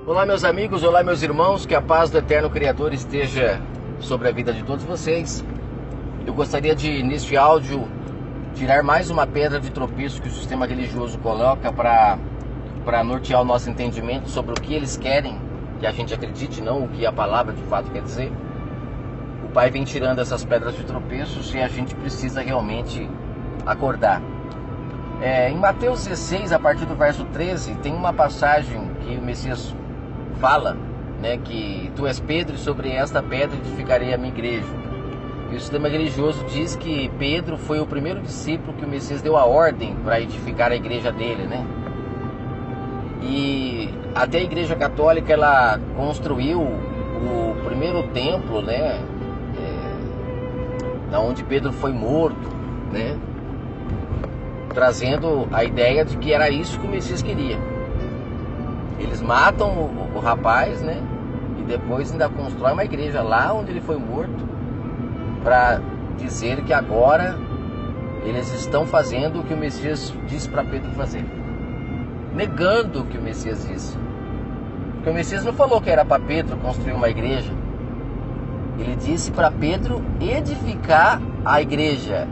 Olá meus amigos, olá meus irmãos, que a paz do eterno Criador esteja sobre a vida de todos vocês. Eu gostaria de, neste áudio, tirar mais uma pedra de tropeço que o sistema religioso coloca para nortear o nosso entendimento sobre o que eles querem que a gente acredite, não o que a palavra de fato quer dizer. O Pai vem tirando essas pedras de tropeços e a gente precisa realmente acordar. Em Mateus 16, a partir do verso 13, tem uma passagem que o Messias fala, né, que tu és Pedro e sobre esta pedra edificarei a minha igreja. E o sistema religioso diz que Pedro foi o primeiro discípulo que o Messias deu a ordem para edificar a igreja dele, né? E até a igreja católica ela construiu o primeiro templo, né, da onde Pedro foi morto, né, trazendo a ideia de que era isso que o Messias queria. Eles matam o rapaz, né? E depois ainda constroem uma igreja lá onde ele foi morto, para dizer que agora eles estão fazendo o que o Messias disse para Pedro fazer, negando o que o Messias disse. Porque o Messias não falou que era para Pedro construir uma igreja. Ele disse para Pedro edificar a igreja.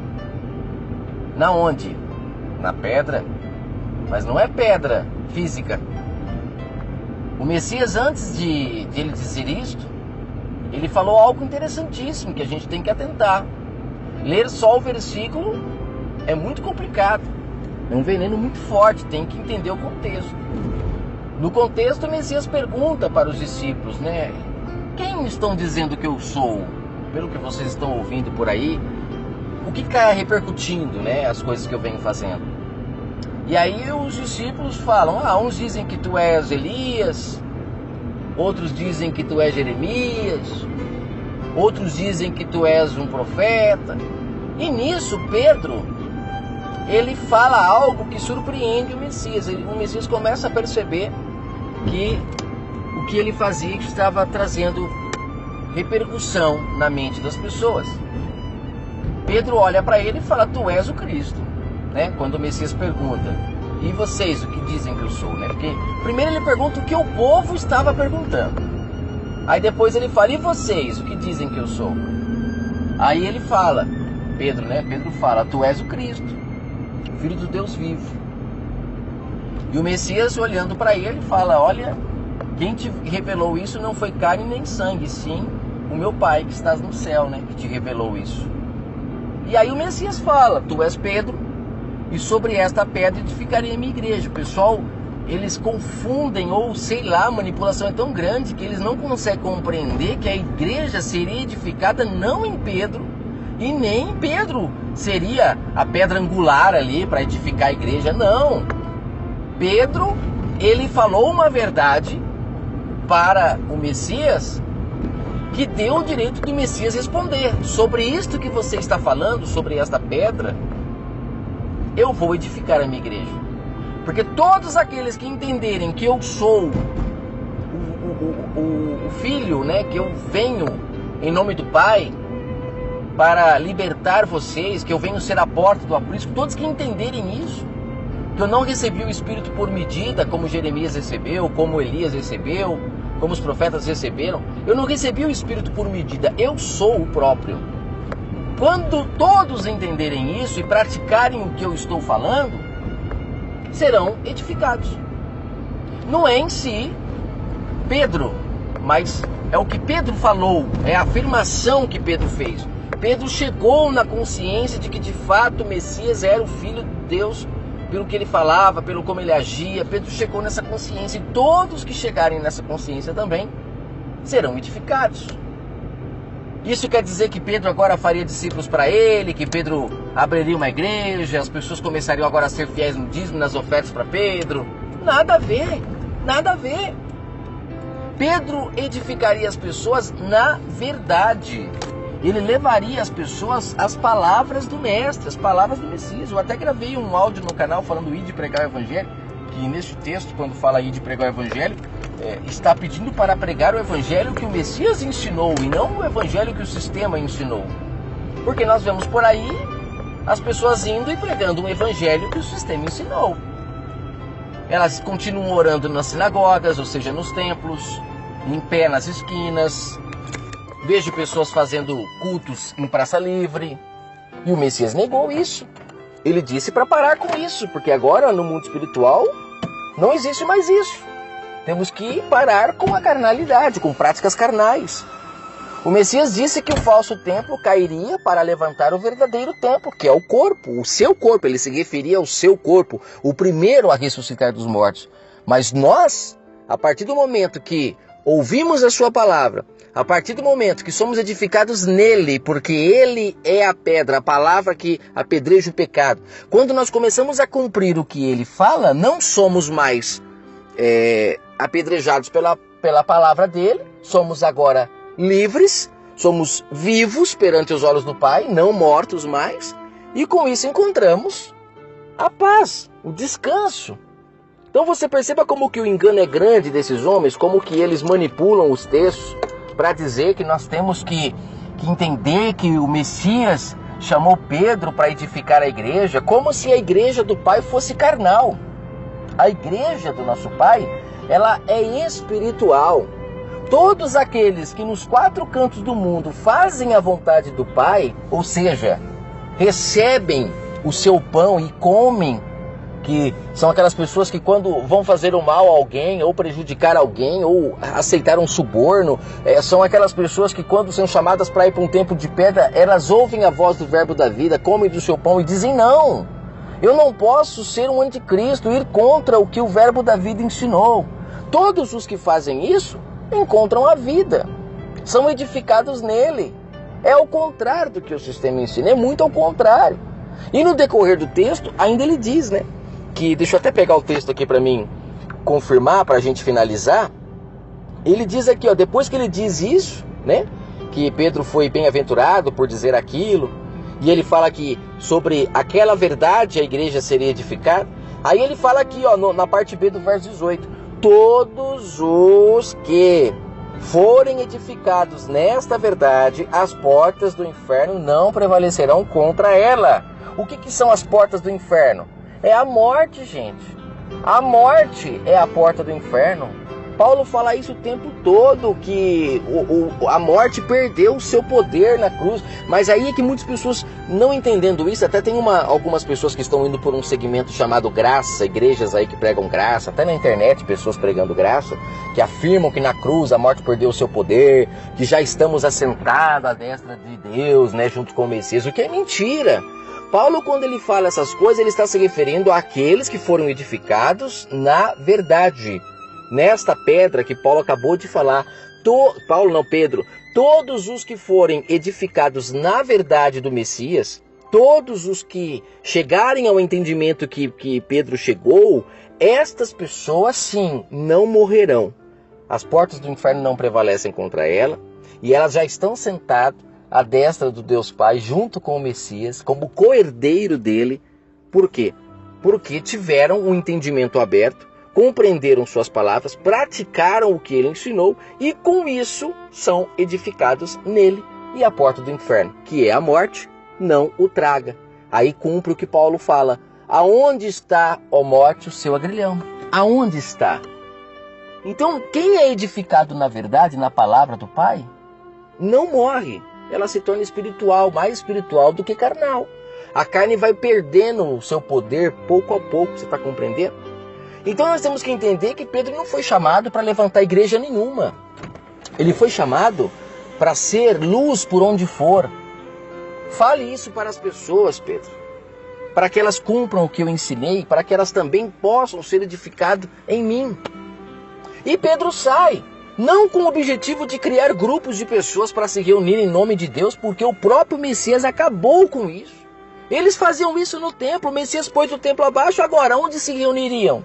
Na onde? Na pedra. Mas não é pedra física. O Messias, antes de ele dizer isto, ele falou algo interessantíssimo que a gente tem que atentar. Ler só o versículo é muito complicado. É um veneno muito forte, tem que entender o contexto. No contexto, o Messias pergunta para os discípulos, né? Quem estão dizendo que eu sou? Pelo que vocês estão ouvindo por aí, o que está repercutindo, né? As coisas que eu venho fazendo. E aí os discípulos falam, uns dizem que tu és Elias, outros dizem que tu és Jeremias, outros dizem que tu és um profeta. E nisso Pedro, ele fala algo que surpreende o Messias. O Messias começa a perceber que o que ele fazia estava trazendo repercussão na mente das pessoas. Pedro olha para ele e fala, tu és o Cristo. Né? Quando o Messias pergunta, e vocês, o que dizem que eu sou? Né? Porque primeiro ele pergunta o que o povo estava perguntando. Aí depois ele fala, e vocês, o que dizem que eu sou? Aí ele fala, Pedro, né? Pedro fala, tu és o Cristo, Filho do Deus vivo. E o Messias, olhando para ele, fala, olha, quem te revelou isso não foi carne nem sangue, sim o meu Pai que estás no céu, né? Que te revelou isso. E aí o Messias fala, tu és Pedro, e sobre esta pedra edificarei a minha igreja. O pessoal, eles confundem, ou sei lá, a manipulação é tão grande que eles não conseguem compreender que a igreja seria edificada não em Pedro, e nem Pedro seria a pedra angular ali para edificar a igreja. Não. Pedro, ele falou uma verdade para o Messias que deu o direito do Messias responder. Sobre isto que você está falando, sobre esta pedra, eu vou edificar a minha igreja. Porque todos aqueles que entenderem que eu sou o Filho, né, que eu venho em nome do Pai para libertar vocês, que eu venho ser a porta do aprisco, todos que entenderem isso, que eu não recebi o Espírito por medida, como Jeremias recebeu, como Elias recebeu, como os profetas receberam, eu não recebi o Espírito por medida, eu sou o próprio. Quando todos entenderem isso e praticarem o que eu estou falando, serão edificados. Não é em si Pedro, mas é o que Pedro falou, é a afirmação que Pedro fez. Pedro chegou na consciência de que de fato o Messias era o Filho de Deus, pelo que ele falava, pelo como ele agia. Pedro chegou nessa consciência, e todos que chegarem nessa consciência também serão edificados. Isso quer dizer que Pedro agora faria discípulos para ele, que Pedro abriria uma igreja, as pessoas começariam agora a ser fiéis no dízimo, nas ofertas para Pedro? Nada a ver, nada a ver. Pedro edificaria as pessoas na verdade. Ele levaria as pessoas às palavras do Mestre, às palavras do Messias. Eu até gravei um áudio no canal falando ir de pregar o Evangelho, que neste texto, quando fala ir de pregar o Evangelho, está pedindo para pregar o Evangelho que o Messias ensinou e não o Evangelho que o sistema ensinou. Porque nós vemos por aí as pessoas indo e pregando um Evangelho que o sistema ensinou. Elas continuam orando nas sinagogas, ou seja, nos templos, em pé nas esquinas. Vejo pessoas fazendo cultos em praça livre. E o Messias negou isso. Ele disse para parar com isso, porque agora no mundo espiritual não existe mais isso. Temos que parar com a carnalidade, com práticas carnais. O Messias disse que o falso templo cairia para levantar o verdadeiro templo, que é o corpo, o seu corpo. Ele se referia ao seu corpo, o primeiro a ressuscitar dos mortos. Mas nós, a partir do momento que ouvimos a sua palavra, a partir do momento que somos edificados nele, porque ele é a pedra, a palavra que apedreja o pecado, quando nós começamos a cumprir o que ele fala, não somos mais apedrejados pela palavra dele, somos agora livres, somos vivos perante os olhos do Pai, não mortos mais, e com isso encontramos a paz, o descanso. Então você perceba como que o engano é grande desses homens, como que eles manipulam os textos para dizer que nós temos que entender que o Messias chamou Pedro para edificar a igreja, como se a igreja do Pai fosse carnal. A igreja do nosso Pai, ela é espiritual. Todos aqueles que nos 4 cantos do mundo fazem a vontade do Pai, ou seja, recebem o seu pão e comem, que são aquelas pessoas que quando vão fazer o mal a alguém, ou prejudicar alguém, ou aceitar um suborno, são aquelas pessoas que quando são chamadas para ir para um templo de pedra, elas ouvem a voz do verbo da vida, comem do seu pão e dizem não, eu não posso ser um anticristo, ir contra o que o verbo da vida ensinou. Todos os que fazem isso encontram a vida, são edificados nele. É ao contrário do que o sistema ensina, é muito ao contrário. E no decorrer do texto, ainda ele diz, né? Que, deixa eu até pegar o texto aqui para mim confirmar, para a gente finalizar. Ele diz aqui, ó, depois que ele diz isso, né? Que Pedro foi bem-aventurado por dizer aquilo, e ele fala que sobre aquela verdade a igreja seria edificada. Aí ele fala aqui, ó, na parte B do verso 18: todos os que forem edificados nesta verdade, as portas do inferno não prevalecerão contra ela. O que são as portas do inferno? É a morte, gente. A morte é a porta do inferno. Paulo fala isso o tempo todo, que a morte perdeu o seu poder na cruz. Mas aí é que muitas pessoas, não entendendo isso, até tem algumas pessoas que estão indo por um segmento chamado graça, igrejas aí que pregam graça, até na internet pessoas pregando graça, que afirmam que na cruz a morte perdeu o seu poder, que já estamos assentados à destra de Deus, né, junto com o Messias, o que é mentira. Paulo, quando ele fala essas coisas, ele está se referindo àqueles que foram edificados na verdade. Nesta pedra que Paulo acabou de falar, Pedro, todos os que forem edificados na verdade do Messias, todos os que chegarem ao entendimento que Pedro chegou, estas pessoas sim, não morrerão. As portas do inferno não prevalecem contra ela, e elas já estão sentadas à destra do Deus Pai, junto com o Messias, como co-herdeiro dele. Por quê? Porque tiveram um entendimento aberto, compreenderam suas palavras, praticaram o que ele ensinou e com isso são edificados nele. E a porta do inferno, que é a morte, não o traga. Aí cumpre o que Paulo fala: aonde está, ó morte, o seu agrilhão? Aonde está? Então quem é edificado na verdade, na palavra do Pai, não morre. Ela se torna espiritual, mais espiritual do que carnal. A carne vai perdendo o seu poder pouco a pouco, você está compreendendo? Então nós temos que entender que Pedro não foi chamado para levantar igreja nenhuma. Ele foi chamado para ser luz por onde for. Fale isso para as pessoas, Pedro, para que elas cumpram o que eu ensinei, para que elas também possam ser edificadas em mim. E Pedro sai, não com o objetivo de criar grupos de pessoas para se reunir em nome de Deus, porque o próprio Messias acabou com isso. Eles faziam isso no templo, o Messias pôs o templo abaixo, agora onde se reuniriam?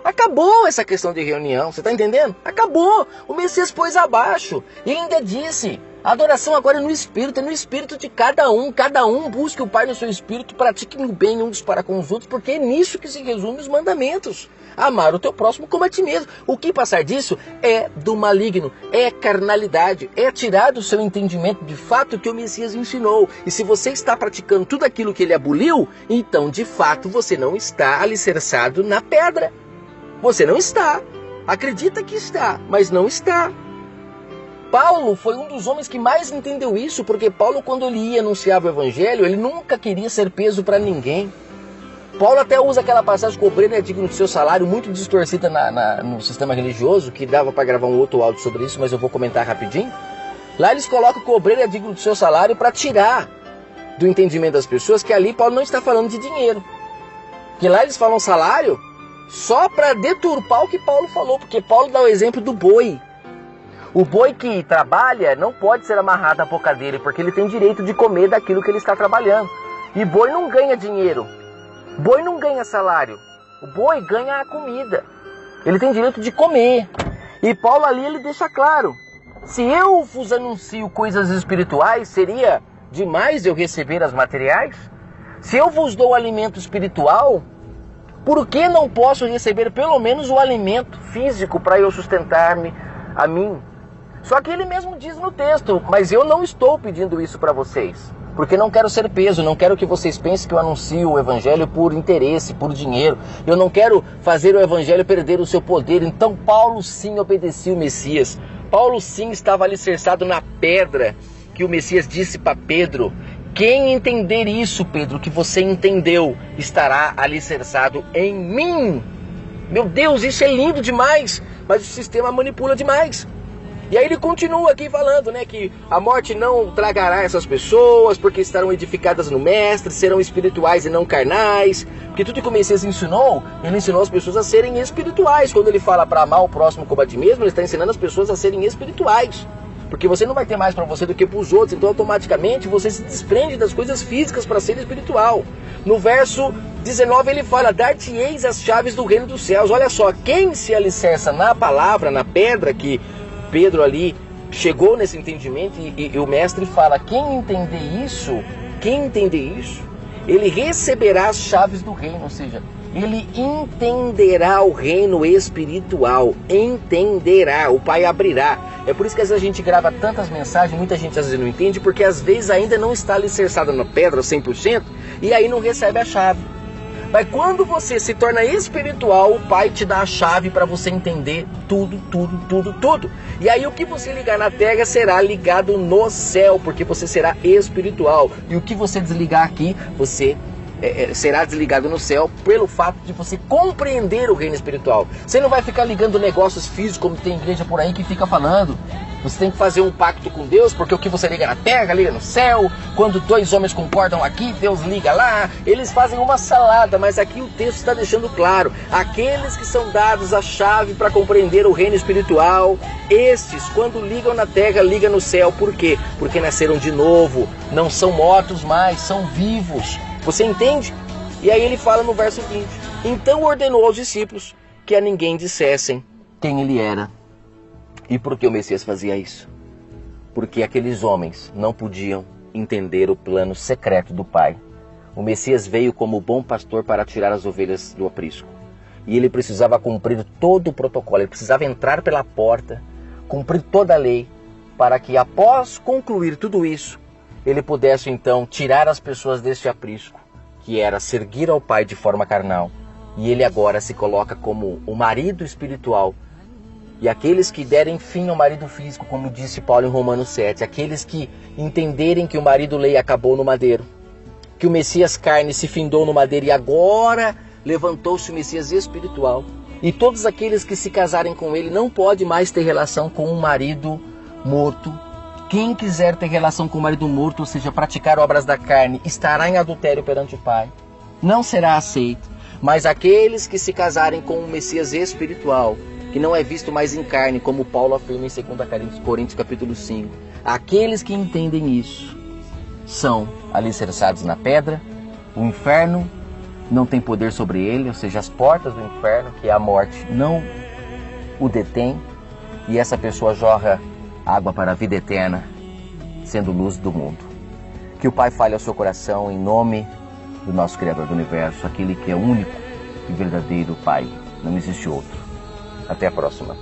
Acabou essa questão de reunião, você está entendendo? Acabou, o Messias pôs abaixo. E ainda disse, a adoração agora é no espírito de cada um busque o Pai no seu espírito, pratiquem o bem uns para com os outros, porque é nisso que se resume os mandamentos. Amar o teu próximo como a ti mesmo. O que passar disso é do maligno, é carnalidade, é tirar do seu entendimento de fato o que o Messias ensinou. E se você está praticando tudo aquilo que ele aboliu, então de fato você não está alicerçado na pedra. Você não está. Acredita que está, mas não está. Paulo foi um dos homens que mais entendeu isso, porque Paulo, quando ele ia anunciar o evangelho, ele nunca queria ser peso para ninguém. Paulo até usa aquela passagem que o obreiro é digno do seu salário, muito distorcida no sistema religioso, que dava para gravar um outro áudio sobre isso, mas eu vou comentar rapidinho. Lá eles colocam que o obreiro é digno do seu salário para tirar do entendimento das pessoas que ali Paulo não está falando de dinheiro. Porque lá eles falam salário só para deturpar o que Paulo falou, porque Paulo dá o exemplo do boi. O boi que trabalha não pode ser amarrado à boca dele, porque ele tem direito de comer daquilo que ele está trabalhando. E boi não ganha dinheiro. Boi não ganha salário. O boi ganha a comida. Ele tem direito de comer. E Paulo ali ele deixa claro. Se eu vos anuncio coisas espirituais, seria demais eu receber as materiais? Se eu vos dou alimento espiritual, por que não posso receber pelo menos o alimento físico para eu sustentar-me a mim? Só que ele mesmo diz no texto, mas eu não estou pedindo isso para vocês, porque não quero ser peso, não quero que vocês pensem que eu anuncio o evangelho por interesse, por dinheiro. Eu não quero fazer o evangelho perder o seu poder. Então Paulo sim obedecia o Messias. Paulo sim estava alicerçado na pedra que o Messias disse para Pedro. Quem entender isso, Pedro, que você entendeu, estará alicerçado em mim. Meu Deus, isso é lindo demais, mas o sistema manipula demais. E aí ele continua aqui falando, né, que a morte não tragará essas pessoas, porque estarão edificadas no Mestre, serão espirituais e não carnais. Porque tudo que o Messias ensinou, ele ensinou as pessoas a serem espirituais. Quando ele fala para amar o próximo como a ti mesmo, ele está ensinando as pessoas a serem espirituais. Porque você não vai ter mais para você do que para os outros, então automaticamente você se desprende das coisas físicas para ser espiritual. No verso 19 ele fala, dar-te-eis as chaves do reino dos céus. Olha só, quem se alicerça na palavra, na pedra que Pedro ali chegou nesse entendimento e o mestre fala, quem entender isso, ele receberá as chaves do reino, ou seja, ele entenderá o reino espiritual, entenderá, o Pai abrirá. É por isso que às vezes a gente grava tantas mensagens, muita gente às vezes não entende, porque às vezes ainda não está alicerçada na pedra 100% e aí não recebe a chave. Mas quando você se torna espiritual, o Pai te dá a chave para você entender tudo. E aí o que você ligar na terra será ligado no céu, porque você será espiritual. E o que você desligar aqui, você será desligado no céu pelo fato de você compreender o reino espiritual. Você não vai ficar ligando negócios físicos como tem igreja por aí que fica falando. Você tem que fazer um pacto com Deus, porque o que você liga na terra, liga no céu. Quando dois homens concordam aqui, Deus liga lá. Eles fazem uma salada, mas aqui o texto está deixando claro. Aqueles que são dados a chave para compreender o reino espiritual, estes, quando ligam na terra, ligam no céu. Por quê? Porque nasceram de novo, não são mortos mais, são vivos. Você entende? E aí ele fala no verso 20. Então ordenou aos discípulos que a ninguém dissessem quem ele era. E por que o Messias fazia isso? Porque aqueles homens não podiam entender o plano secreto do Pai. O Messias veio como bom pastor para tirar as ovelhas do aprisco. E ele precisava cumprir todo o protocolo. Ele precisava entrar pela porta, cumprir toda a lei, para que após concluir tudo isso, ele pudesse então tirar as pessoas deste aprisco, que era servir ao Pai de forma carnal. E ele agora se coloca como o marido espiritual. E aqueles que derem fim ao marido físico, como disse Paulo em Romanos 7, aqueles que entenderem que o marido lei acabou no madeiro, que o Messias carne se findou no madeiro e agora levantou-se o Messias espiritual, e todos aqueles que se casarem com ele não pode mais ter relação com um marido morto. Quem quiser ter relação com o marido morto, ou seja, praticar obras da carne, estará em adultério perante o Pai. Não será aceito. Mas aqueles que se casarem com o Messias espiritual, que não é visto mais em carne, como Paulo afirma em 2 Coríntios capítulo 5. Aqueles que entendem isso são alicerçados na pedra, o inferno não tem poder sobre ele, ou seja, as portas do inferno, que é a morte, não o detém, e essa pessoa jorra água para a vida eterna, sendo luz do mundo. Que o Pai fale ao seu coração em nome do nosso Criador do Universo, aquele que é único e verdadeiro Pai, não existe outro. Até a próxima.